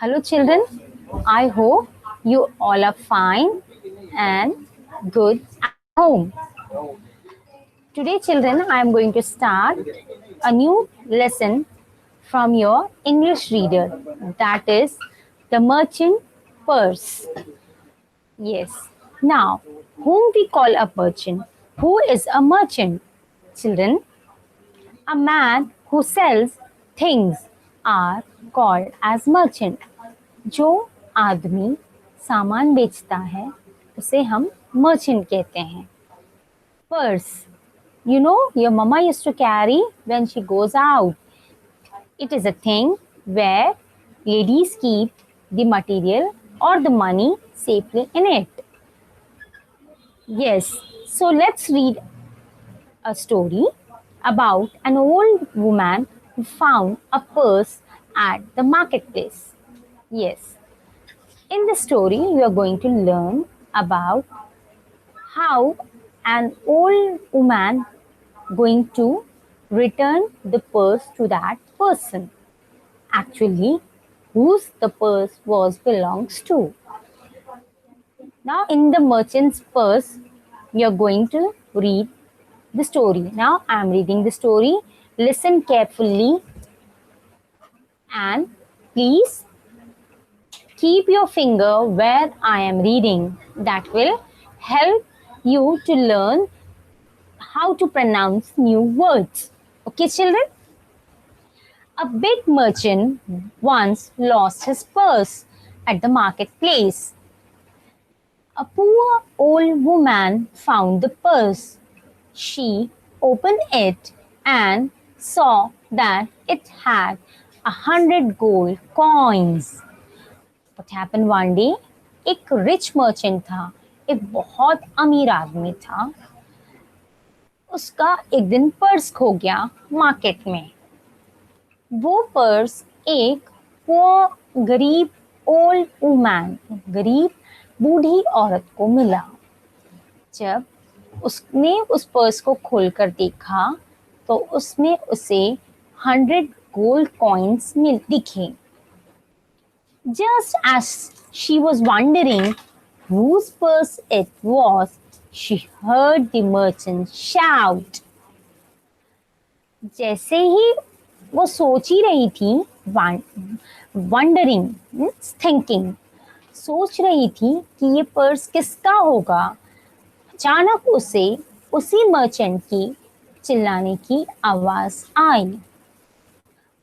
Hello, children. I hope you all are fine and good at home. Today, children, I am going to start a new lesson from your English reader, that is the merchant purse. Yes. Now, whom we call a merchant? Who is a merchant? Children, a man who sells things are called as merchant. जो आदमी सामान बेचता है उसे हम merchant कहते हैं. Purse, you know, your mama used to carry when she goes out. It is a thing where ladies keep the material or the money safely in it. Yes, so let's read a story about an old woman who found a purse at the marketplace. Yes, in the story, we are going to learn about how an old woman going to return the purse to that person. Actually, whose the purse was belongs to. Now, in the merchant's purse, we are going to read the story. Now, I am reading the story. Listen carefully and please keep your finger where I am reading. That will help you to learn how to pronounce new words. Okay, children? A big merchant once lost his purse at the marketplace. A poor old woman found the purse. She opened it and saw that it had 100 gold coins. What happened one day? एक rich merchant था, एक बहुत अमीर आदमी था. उसका एक दिन पर्स खो गया मार्केट में. वो पर्स एक गरीब ओल्ड वुमन, गरीब बूढ़ी औरत को मिला. जब उसने उस पर्स को खोलकर देखा तो उसमें उसे 100 गोल्ड कॉइन्स दिखे. Just as she was wondering whose purse it was, she heard the merchant shout. जैसे ही वो सोच ही रही थी, wondering means thinking, सोच रही थी कि ये पर्स किसका होगा, अचानक उसे उसी मर्चेंट की चिल्लाने की आवाज आई.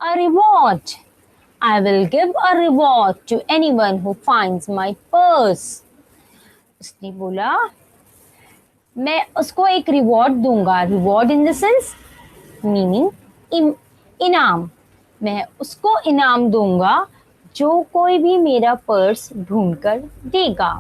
A reward! I will give a reward to anyone who finds my purse. उसने बोला, मैं उसको एक रिवॉर्ड दूंगा. Reward in the sense meaning इनाम. मैं उसको इनाम दूंगा जो कोई भी मेरा पर्स ढूंढकर देगा.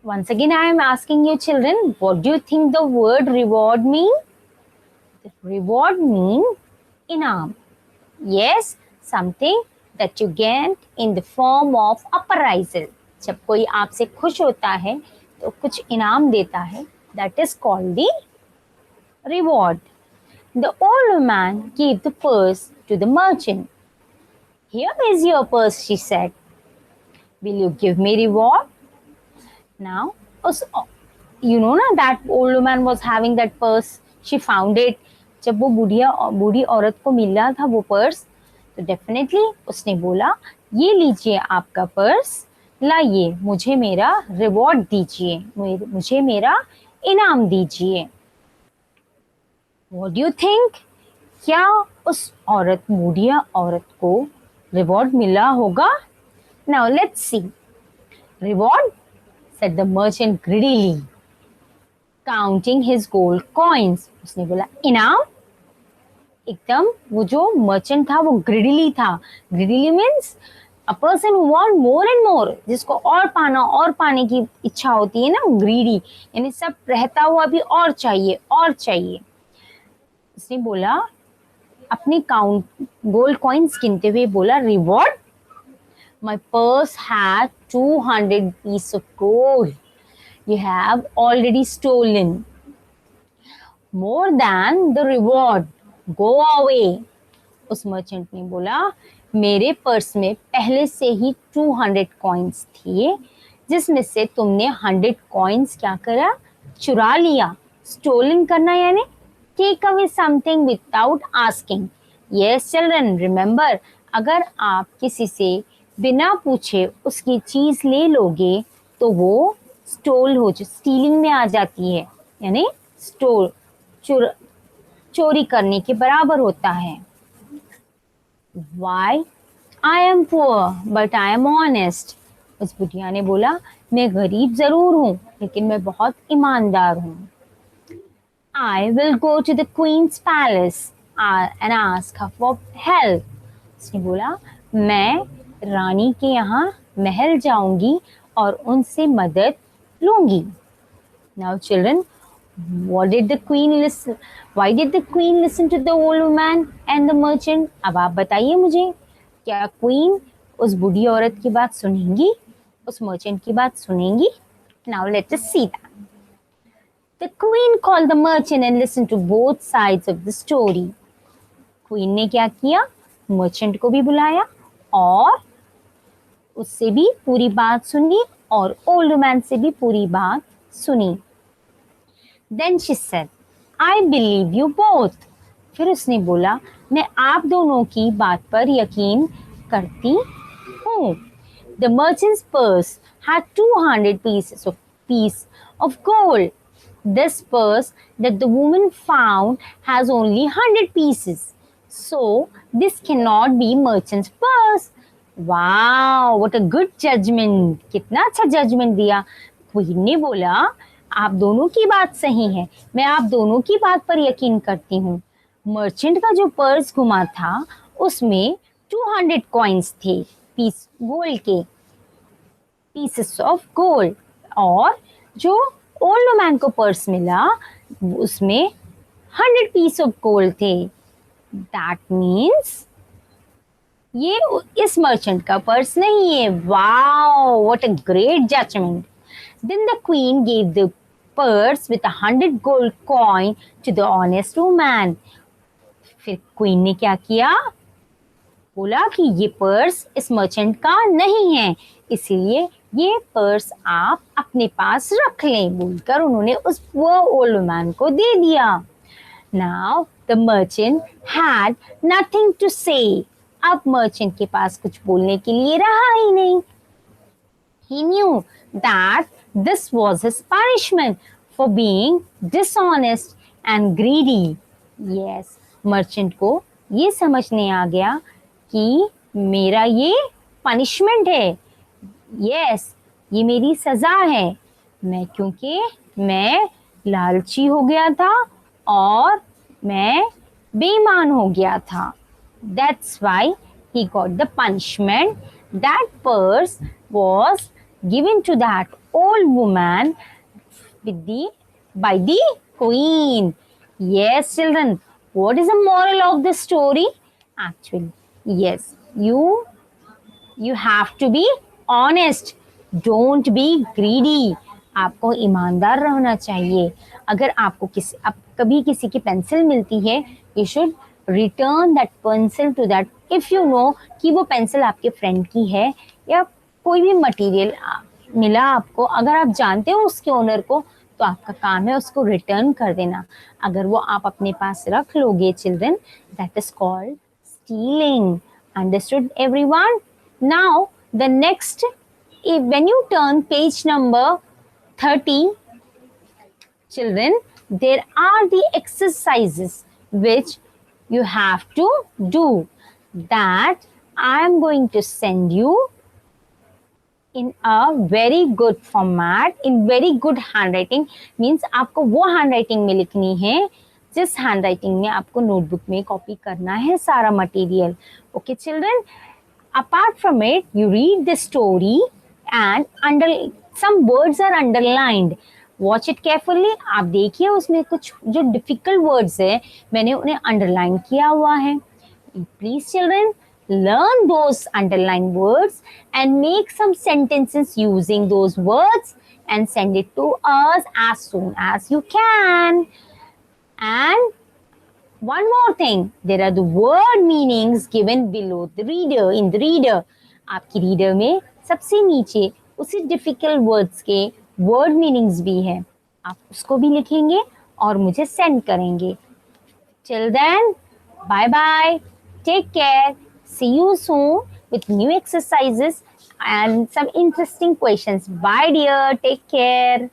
Once again, I am asking you children, what do you think the word reward mean? Reward mean inam. Yes, something that you get in the form of appraisal. जब कोई आपसे खुश होता है तो कुछ इनाम देता है. That is called the reward. The old man gave the purse to the merchant. Here is your purse, she said. Will you give me reward? Now, you know ना, that old woman was having that purse. She found it. जब वो बूढ़ी औरत को मिला था वो purse, तो definitely उसने बोला, ये लीजिए आपका पर्स, लाइए मुझे मेरा रिवॉर्ड दीजिए, मुझे मेरा इनाम दीजिए. What do you think? क्या उस बूढ़ी औरत को रिवॉर्ड मिला होगा? Now let's see. Reward, said the merchant greedily, counting his gold coins. उसने बोला इनाम. एकदम वो जो मर्चेंट था वो ग्रिडली था. Gridley means a person who want more and more, जिसको और पाने की इच्छा होती है ना, ग्रीडी, यानी सब रहता हुआ भी और चाहिए और चाहिए. उसने बोला, अपने गोल्ड कॉइन्स गिनते हुए बोला, reward, my purse had 200 piece of gold, you have already stolen. more than the reward. Go away. उस मर्चेंट ने बोला, मेरे पर्स में पहले से ही 200 कॉइन्स थे, जिसमें से तुमने 100 कॉइन्स क्या करा, चुरा लिया. स्टोलन करना यानी take away something without asking. Yes children, remember, अगर आप किसी से बिना पूछे उसकी चीज ले लोगे तो वो स्टोल हो, स्टीलिंग में आ जाती है, यानी स्टोल, चोरी करने के बराबर होता है. Why? I am poor, but I am honest. उस बुढ़िया ने बोला, मैं गरीब जरूर हूँ लेकिन मैं बहुत ईमानदार हूँ. I will go to the queen's palace and ask her for help. उसने बोला, मैं रानी के यहाँ महल जाऊंगी और उनसे मदद लूंगी. Now children, what did the queen listen? Why did the queen listen to the old woman and the merchant? अब आप बताइए मुझे, क्या क्वीन उस बूढ़ी औरत की बात सुनेंगी, उस मर्चेंट की बात सुनेंगी? Now let us see that. The queen called the merchant and listened to both sides of the story. Queen ने क्या किया, मर्चेंट को भी बुलाया और उससे भी पूरी बात सुनी और ओल्ड मैन से भी पूरी बात सुनी. Then she said, I believe you both. फिर उसने बोला, मैं आप दोनों की बात पर यकीन करती हूँ. The merchant's purse had 200 piece of gold. This purse that the woman found has only 100 pieces. So this cannot be merchant's purse. Wow, what a good judgment. कितना अच्छा judgment दिया. क्वीन ने बोला, आप दोनों की बात सही है, मैं आप दोनों की बात पर यकीन करती हूँ. मर्चेंट का जो पर्स घुमा था उसमें 200 कॉइन्स थे, पीस गोल्ड के, पीसेस ऑफ गोल्ड. और जो ओल्ड मैन को पर्स मिला उसमें 100 पीस ऑफ गोल्ड थे. दैट मीन्स ये इस मर्चेंट का पर्स नहीं है. Wow, what a great judgement. Then the queen gave the purse with 100 gold coin to the honest woman. फिर क्वीन ने क्या किया, बोला कि ये पर्स इस मर्चेंट का नहीं है, इसीलिए ये पर्स आप अपने पास रख लें, बोलकर उन्होंने वो ओल्ड मैन को दे दिया. Now the merchant had nothing to say. अब मर्चेंट के पास कुछ बोलने के लिए रहा ही नहीं. He knew that this was his punishment for being dishonest and greedy. Yes, merchant को ये समझने आ गया कि मेरा ये पनिशमेंट है. Yes, ये मेरी सजा है, मैं क्योंकि मैं लालची हो गया था और मैं बेईमान हो गया था. That's why he got the punishment. That purse was given to that old woman by the queen. Yes, children, what is the moral of the story? Actually, yes, you have to be honest. Don't be greedy. आपको ईमानदार रहना चाहिए. अगर आपको कभी किसी की pencil मिलती है, you should return that pencil to that. If you know कि वो पेंसिल आपके फ्रेंड की है या कोई भी मटेरियल मिला आपको, अगर आप जानते हो उसके ओनर को, तो आपका काम है उसको रिटर्न कर देना. अगर वो आप अपने पास रख लोगे children, that is called stealing. Understood everyone? Now the next, when you turn page number 30, children, there are the exercises which you have to do, that I am going to send you in a very good format, in very good handwriting. Means आपको वो handwriting में लिखनी है जिस handwriting में आपको notebook में copy करना है सारा material. Okay children, apart from it, you read the story and some words are underlined. Watch it carefully. आप देखिए उसमें कुछ जो difficult words है मैंने उन्हें underline किया हुआ है. Please children, learn those underlined words and make some sentences using those words and send it to us as soon as you can. And one more thing, there are the word meanings given below the reader, in the reader. आपकी reader में सबसे नीचे उसी difficult words के word meanings भी हैं, आप उसको भी लिखेंगे और मुझे सेंड करेंगे. Till then, bye bye. Take care. See you soon with new exercises and some interesting questions. Bye, dear. Take care.